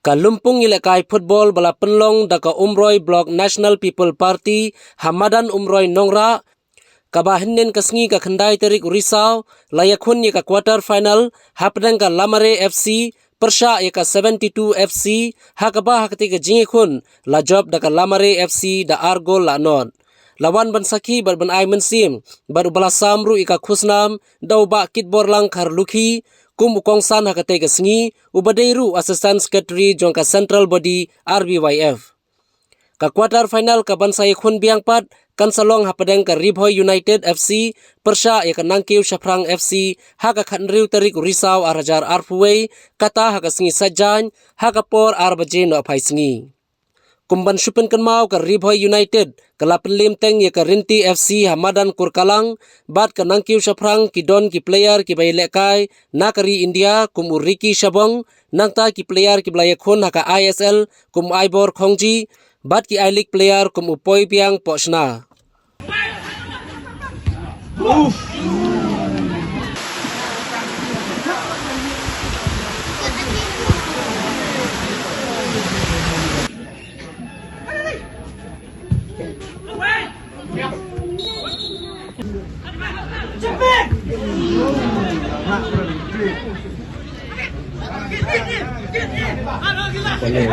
Kalumpung ilekai football bala penlong daka Umroi Block National People Party Hamadan Umroi Nongra kabahinnen kasngi ka khandai terik Urisau layakun ye ka quarter final hapdang ka Lamare FC Persha ye ka 72 FC hakaba hakati ka jingikun la job daka Lamare FC da Argo la non lawan bansaki bar ban ai mensim baru bala samru ika khusnam dau ba kitbor lang kharlukhi kum ukongsan hakate ka sngi ubadeiru assistant secretary jongka central body RBYF ka quarter final ka bansai khun biang pat kan salong hapadeng ka Ribhoi United FC Persha ya ka Nangkiu Shafrang FC haka khanriu tarik Risau Arajar Arfuwei kata haka sngi sajan haka por arbaje no aphai sngi kumban shupen kan mau ka Ribhoi United kalapen lim teng ya ka Rinti FC Hamadan Kurkalang bat ka Nangkiu Shafrang ki don ki player ki bai lekai nakari India kum Uriki Shabong nangta ki player ki blaya khun haka ISL kum Aibor Khongji bat ki I League player kum Upoi Piang Pochna Boleh.